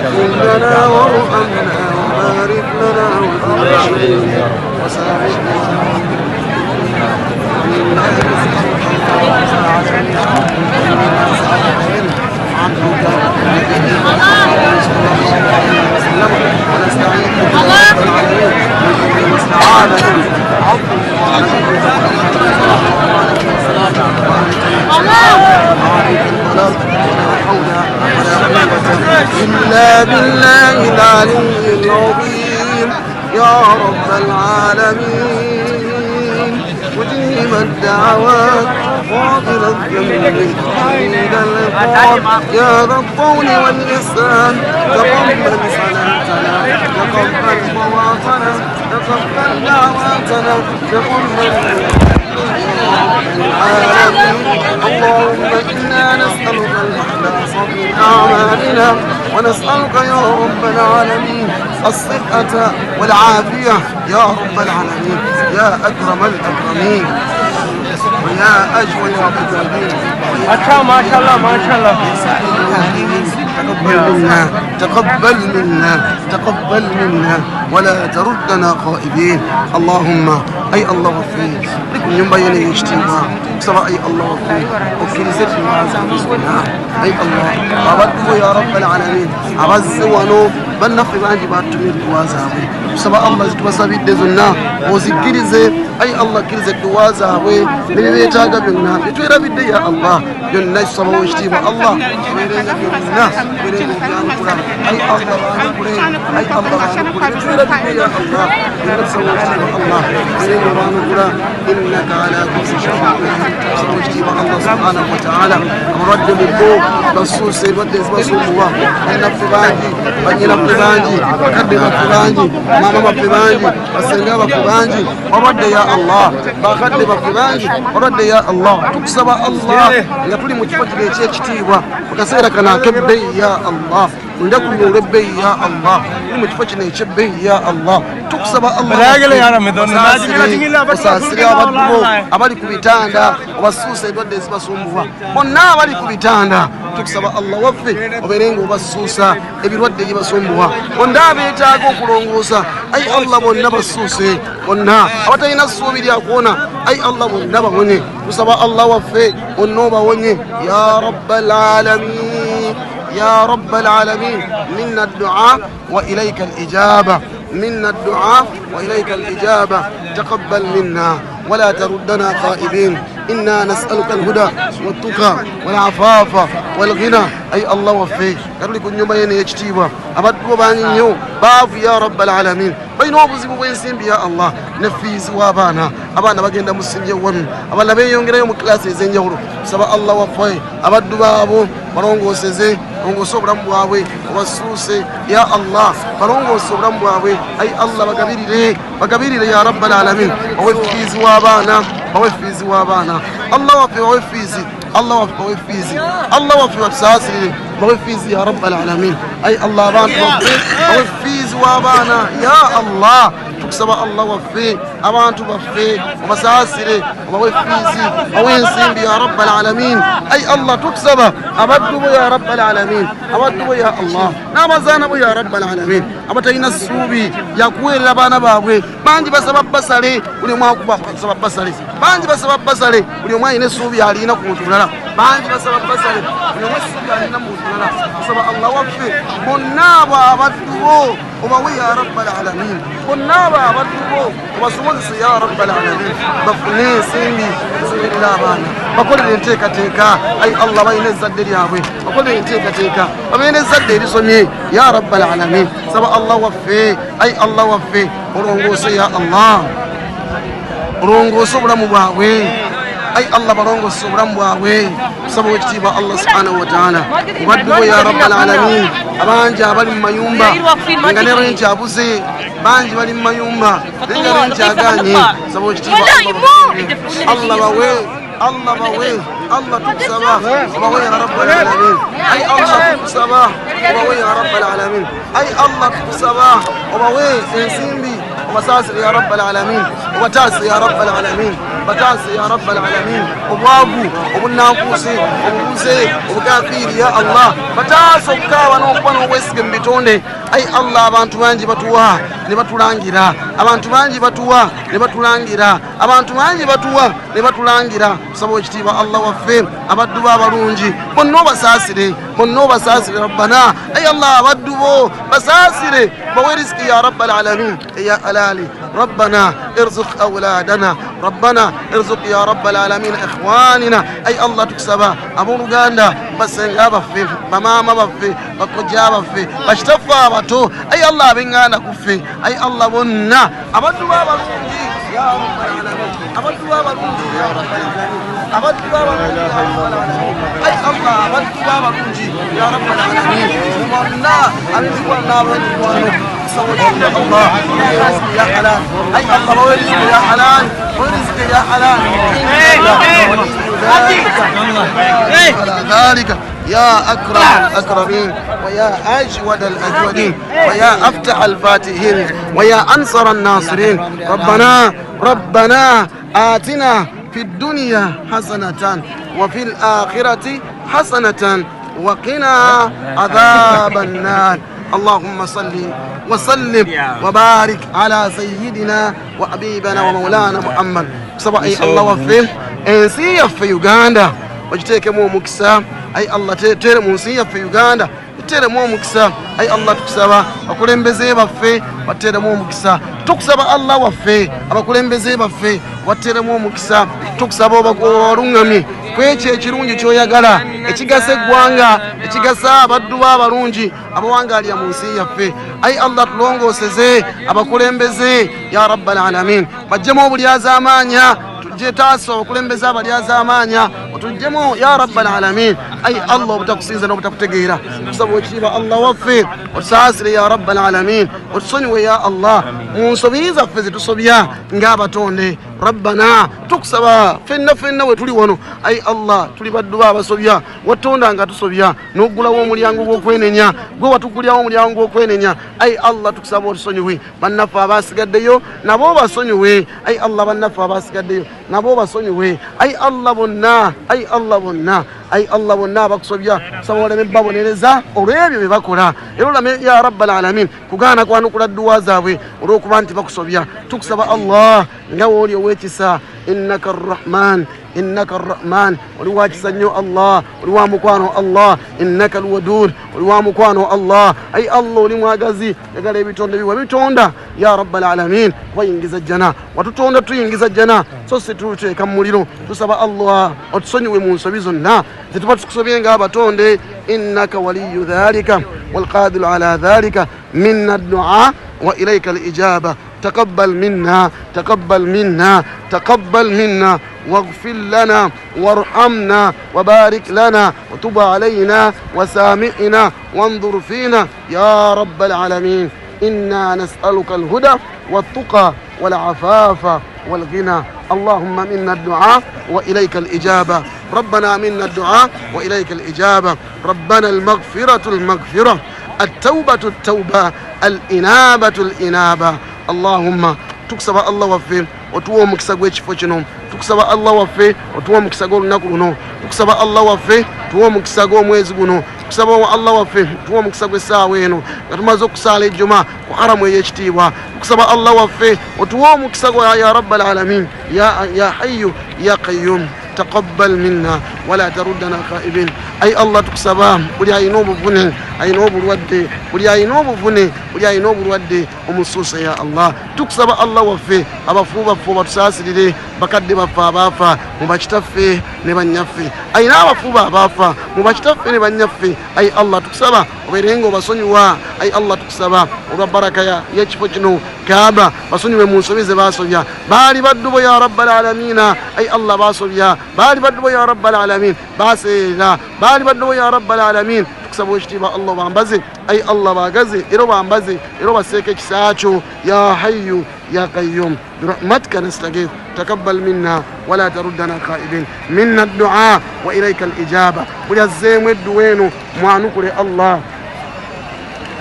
واغفر لنا وارحمنا وبارك لنا وزد علينا وساعدنا إلا بالله العلي العظيم يا رب العالمين مجيب الدعوات غافر الذنب حميد العقاب يا ذا الطول والإحسان تقبل صلاتنا تقبل مواطنا تقبل دعواتنا تقبل العالمين اللهم إنا نسألك الإخلاص في أعمالنا ونسألك يا رب العالمين الصحة والعافية يا رب العالمين يا أكرم الأكرمين ويا أجود الأجودين. अच्छा माशाल्लाह माशाल्लाह. تقبل منا ولا تردنا خائبين. اللهم أي الله وفيك لكم ينبغي يجتمع سواء أي الله وفيك وكل زر ما زعمنا أي الله أبدو يا رب العالمين أغز ونوب بل نخرج عن جبات تمير دوازاوي سواء الله زتوسابي دزنا وزكريزه أي الله كريزه دوازاوي من بيتاغا بنا يتويرا بدي يا الله ينش سما وجتمع الله ويرينا بنا ويرينا بنا أي الله أي الله يتويرا بدي يا الله ينش سما وجتمع الله ويرينا بنا إنك على كل شيء قدير. الله سبحانه وتعالى مرد بالبوق بسوس سيبت اسمه الله أنا فلاني بنينا فلاني قدنا فلاني ماما فلاني السنجاب فلاني ورد يا الله بقدم فلاني ورد يا الله تكسب الله يقول متفق ليش كتيبا وكسر كنا كبي يا الله ولكن ربي يا الله متفق ليش بي يا الله تكسب الله وساسري abali kubitanda obasuusa ebadde ezibasumbuwa bonna abali kubitanda tukusaba Allah waffe oberenga obasuusa ebirwadde ebibasumbuwa bonna abeetaaga okulongoosa ayi Allah bonna basuuse bonna abatalina ssuubi lya kuwona ayi Allah bonna bawonye tusaba Allah waffe bonna obawonye ya rabbal alamin يا رب العالمين منا الدعاء وإليك الإجابة منا الدعاء وإليك الإجابة تقبل منا ولا تردنا خائبين إنا نسألك الهدى والتقى والعفاف والغنى أي الله وفيك قال لكم يوم يجتيبا أبدو باني يوم باف يا رب العالمين بين وبزي بين سين يا الله نفيز وابانا أبانا بجند مسلم يوم أبانا بين يوم يوم كلاس زين يورو سبا الله وفي أبدو بابو مرونغو سيزي رونغو سبرام بواوي وسوسي يا الله مرونغو سبرام بواوي أي الله بكبيري لي يا رب العالمين وفيز وابانا وفيز وابانا الله وفي وفيزي الله وفي وفيزي الله وفي وساسي وفيزي يا رب العالمين أي الله بان وفيز وابانا يا الله تكسب الله وفي أمان توفي ومساسري ووفيزي وينسين يا رب العالمين أي الله تكسب أبدو يا رب العالمين أبدو يا الله نعم زانب يا رب العالمين أبتين السوبي يا كوي لبانا باوي بانجي بسبب بسالي ولي ما أكبر بسبب بسالي بانجي بسبب بسالي ولي ما ينسوبي علينا كوتونا بانجي بسبب بسالي ولي ما ينسوبي علينا كوتونا بسبب الله وفي منابا أبدو وبوي يا رب العالمين منابا أبدو وبسولس يا رب العالمين بفني سيمي بسم الله بانا بقول لي تيكا أي الله ما ينزل يا أبوي بقول لي تيكا ما ينزل سمي يا رب العالمين سبع الله وفي أي الله وفي ورونغوس يا الله ورونغوس برمواوي أي الله برونغوس برمواوي سبع كتيبة الله سبحانه وتعالى وبدو يا رب العالمين أبان جابل ما يومبا نغنيرين جابوسي بان جابل ما يومبا نغنيرين جاغاني سبع كتيبة الله باوي الله باوي الله تكسبه وبوي يا رب العالمين أي الله تكسبه وبوي يا رب العالمين أي الله تكسبه وبوي سنسيمبي ومساسر يا رب العالمين وبتاسي يا رب العالمين بتاسي يا رب العالمين وبابو وبناقوسي وبوزي وبكافير يا الله بتاسو كاwa n'okubona obwesiga mu bitonde ayi Allah abantu bangi batuwa ne batulangira abantu bangi batuwa ne batulangira abantu bangi batuwa ne batulangira kusaba ekitiibwa Allah waffe abaddu bo abalungi bonna obasaasire rabbana ayi Allah abaddu bo basaasire bawe riziki ya rabbal alamin ya alali ربنا ارزق أولادنا ربنا ارزق يا رب العالمين إخواننا أي الله تكسبا أبو رغاندا بسنغا بفي بماما بفي بكوجا بفي باشتفا باتو أي الله بنغانا كفي أي الله بنا أبدو بابا رونجي يا رب العالمين أبدو بابا رونجي يا رب العالمين أبدو بابا رونجي يا رب العالمين أي الله أبدو بابا رونجي يا رب العالمين ومنا أبدو بابا الله يا حلال أي الله ورزق يا حلال ورزق يا حلال على ذلك يا أكرم الأكرمين ويا أجود الأجودين ويا أفتح الفاتحين ويا أنصر الناصرين ربنا آتنا في الدنيا حسنة وفي الآخرة حسنة وقنا عذاب النار اللهم صل وسلم وبارك على سيدنا وحبيبنا ومولانا محمد صباحي الله وفيه انسي في يوغندا وجتك مو مكسا اي الله تير منسي في يوغندا تير مو مكسا اي الله تكسبا akulembeze baffe wateremu omukisa tukusaba Allah waffe abakulembeze baffe wateremu omukisa tukusaba obakolungamye kwekyo ekirungi kyoyagala ekigasa eggwanga ekigasa abaddu b'abalungi abawangalya mu nsi yaffe ayi Allah tulongooseze abakulembeze ya rabbal alamin bajjemu obulyaza amaanya tujje taaso abakulembeze abalyaza amaanya otujjemu ya rabbal alamin ayi Allah obutakusinza n'obutakutegeera tusaba ekitiibwa Allah waffe otusaasire ya rabbal alamin otusonyiwe ya Allah mu nsobi zaffe zetusobya ng'abatonde rabbana tukusaba fenna we tuli wano ayi Allah tuli baddu b'abasobya watonda nga tusobya n'oggulawo omulyango gw'okwenenya gwe watugulyawo omulyango gw'okwenenya ayi Allah tukusaba otusonyiwe bannaffe abaasigaddeyo nabo basonyiwe ayi Allah bannaffe abaasigaddeyo nabo basonyiwe ayi Allah bonna ayi Allah bonna abakusobya saba oleme babonereza olw'ebyo bye bakola era olame ya rabbal alamin kugaana kwanukula dduwa zaabwe olw'okuba nti bakusobya tukusaba Allah nga wooli ow'ekisa innaka arrahman oli wakisa nnyo Allah oli wa mukwano Allah innaka alwadud oli wa mukwano Allah ayi Allah oli mwagazi yagala ebitonde biwa bitonda ya rabbal alamin kubayingiza jjana watutonda tuyingiza jjana so situteeka mu muliro tusaba Allah otusonyiwe mu nsobi zonna zetuba tukusobye ng'abatonde innaka waliyu dhalika والقادر على ذلك منا الدعاء وإليك الإجابة تقبل منا واغفر لنا وارحمنا وبارك لنا وتب علينا وسامحنا وانظر فينا يا رب العالمين إنا نسألك الهدى والتقى والعفاف والغنى اللهم منا الدعاء وإليك الإجابة ربنا منا الدعاء وإليك الإجابة ربنا المغفرة التوبة الإنابة اللهم تكسب الله وفي otuwa omukisa gw'ekifo kino tukusaba Allah waffe otuwa omukisa gw'olunaku luno tukusaba Allah waffe tuwa omukisa gw'omwezi guno tukusaba Allah waffe tuwa omukisa gw'essaawa eno nga tumaze okusaala ejjuma ku haramu ey'ekitiibwa tukusaba Allah waffe otuwa omukisa gwa ya rabbal alamin ya hayyu ya qayyum تقبل منا ولا تردنا خائبين أي الله تكسبا ولي أينوب فني أينوب الودي ولي أينوب الودي ومسوس يا الله تكسبا الله وفي أبا فوبا تساسي دي بكد بفا بافا مباشتفي نبنيفي أي نابا فوبا بافا مباشتفي نبنيفي أي الله تكسبا وبيرينغو بسونيوا أي الله تكسبا وربارك يا يشفجنو كابا بسونيوا منسوبي زباسويا باري بدو يا رب العالمين أي الله باسويا باري بدو يا رب العالمين باسينا باري بدو يا رب العالمين تكسبوا اشتبا الله بامبزي أي الله باغزي إرو بامبزي إرو بسيكي ساتشو يا حي يا قيوم برحمتك نستغيث تقبل منا ولا تردنا خائبين منا الدعاء وإليك الإجابة وليزيم الدوينو معانوك الله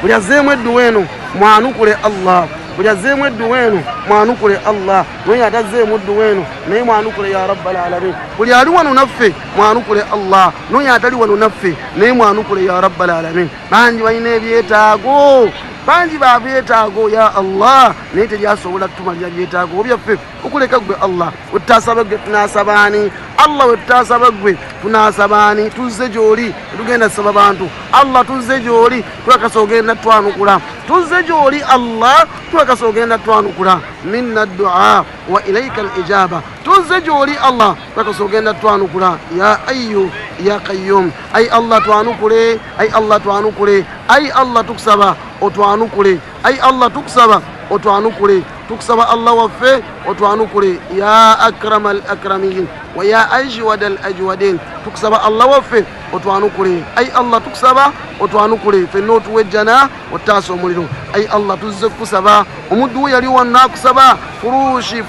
وليزيم الدوينو معانوك الله buli azzeemu eddu weenu mwanukule Allah noyo atazzeemu eddu weenu naye mwanukule ya rabbal alamin buli ali wano naffe mwanukule Allah noyo atali wano naffe naye mwanukule ya rabbal alamin bangi balina ebyetaago bangi babyetaago ya Allah naye teryasobola tumalira byetaago byaffe okuleka gwe Allah wetutaasaba gwe tunaasabaani Allah wetutaasaba gwe tunaasabaani tuzze gy'oli tetugenda saba bantu Allah tuzze gy'oli twakasa ogenda twanukula tuzze gy'oli Allah twakasa ogenda twanukula minna du'a wa ilaika al-ijaba tuzze gy'oli Allah twakasa ogenda twanukula ya ayyu ya qayyum ay Allah twanukule ay Allah twanukule ay Allah tukusaba otwanukule ay Allah tukusaba otwanukule tukusaba Allah waffe otwanukule ya akramal akramin wa ya ajwadal ajwadin tukusaba Allah waffe otwanukule ay Allah tukusaba otwanukule fenna otuwejjana ottaasa omuliro ay Allah tuzze kusaba omuddu yali wonna kusaba furushi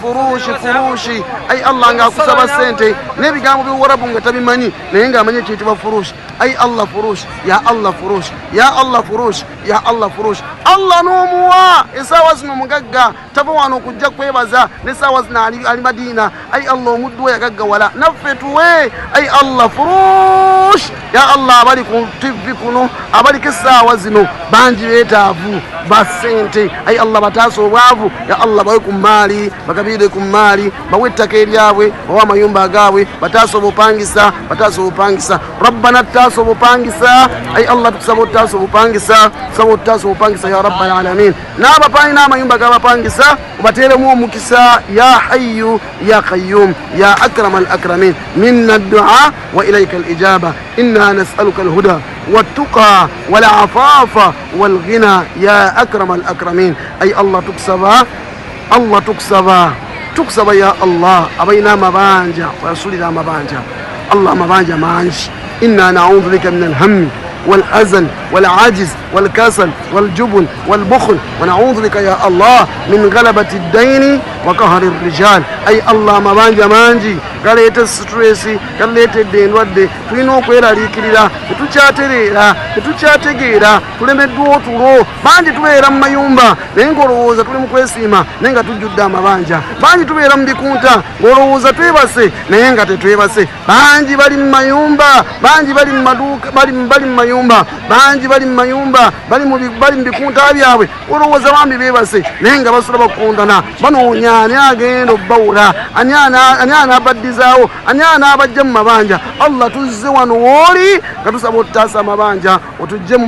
ay Allah nga kusaba sente n'ebigambo by'Obuwarabu nga tabimanyi naye ng'amanyi ekiyitibwa furushi ay Allah furushi ya Allah furushi ya Allah furushi ya Allah furushi Allah n'omuwa esaawa zino mugagga tava wano okujja kwebaza n'esaawa zino ali Madiina ay Allah omuddu we yagaggawala naffe tuwe ay Allah furushi ya Allah abali ku TV kuno abaliko essaawa zino bangi beetaavu basente ay Allah bataasa obwavu ya Allah bawe ku maali bagabire ku maali bawe ettaka eryabwe bawe amayumba agaabwe bataasa obupangisa rabbana taasa obupangisa ay Allah tukusaba ottaasa obupangisa ya rabbal alamin n'abapangi n'amayumba g'abapangisa obateeremu omukisa ya hayyu ya qayyum ya akramal akramin minna ad-du'a wa ilayka al-ijaba inna nas'aluka al-huda والتقى والعفاف والغنى يا أكرم الأكرمين أي الله تكسب يا الله أبينا مبانجا ورسولنا مبانجا الله مبانجا مانش إنا نعوذ بك من الهم والحزن والعجز والكسل والجبن والبخل ونعوذ بك يا الله من غلبة الدين وقهر الرجال أي الله مبانجا مانجي galeeta stresi galeeta eddendwadde tulina okweraliikirira tetukyategeera tulemeddwa otulo bangi tubeera mu mayumba naye ng'olowooza tuli mu kwesiima naye nga tujjudde amabanja bangi tubeera mu bikunta ng'olowooza twebase naye nga tetwebase bangi bali mu mayumba bangi bali mu maduuka bali mu mayumba bangi bali mu mayumba bali mu bikunta byabwe olowooza bambi beebase naye nga basula bakundana banoonya ani agenda obbawula ani anabaddiza ani anabajja mu mabanja Allah tuzze wano wooli nga tusaba ottaasa amabanja otujje mu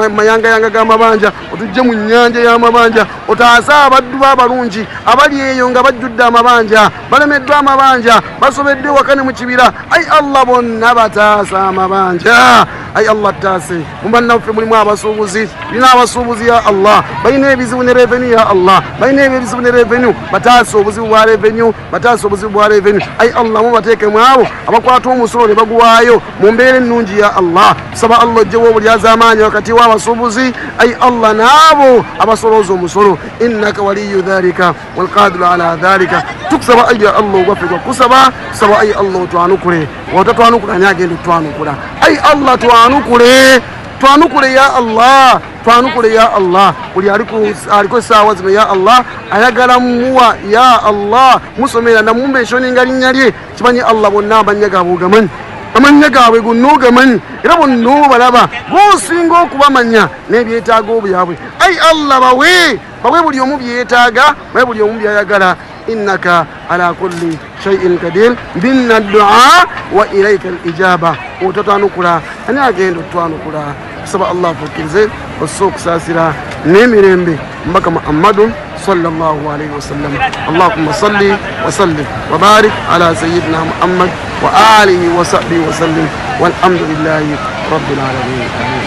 mayangayanga g'amabanja otujje mu nnyanja y'amabanja otaase abaddu b'abalungi abali eyo nga bajjudde amabanja balemeddwa amabanja basobedde wakane mu kibira ay Allah bonna bataasa amabanja ay Allah taase mu bannaffe mulimu abasuubuzi lina abasuubuzi ya Allah balina ebizibu ne revenue ya Allah balina ebizibu ne revenue bataasa obuzibu bwa revenue ay Allah mubateekemu abo abakwata omusolo ne baguwaayo mu mbeera ennungi ya Allah tusaba Allah ojjewo obulyaza amaanyi wakati w'abasuubuzi ay Allah n'abo abasolooza omusolo innaka waliyu dhalika walqadiru ala dhalika tukusaba ay Allah ogwaffe gwakusaba tusaba ay Allah otwanukule wotatwanukula ani agenda otwanukula ay Allah twanukule ya Allah twanukule ya Allah buli aliko essaawa zino ya Allah ayagala muwa ya Allah musomera namumbeshoninga linnya lye kimanyi Allah bonna amanya gaabwe ogamanyi amanya gaabwe gonna ogamanyi era bonna obalaba gosinga okubamanya n'ebyetaago byabwe ay Allah bawe buli omu byetaaga bawe buli omu byayagala innaka ala kulli shay'in qadir binna du'a wa ilayka al-ijaba otatwanukula ani agenda otwanukula kusaba Allah fukkirize osokusaasira n'emirembe mbaka Muhammadu sallallahu alayhi wa sallam Allahumma salli wa sallim wa barik ala sayyidina Muhammad wa alihi wa sahbihi wa sallim walhamdulillahi rabbil alamin amin.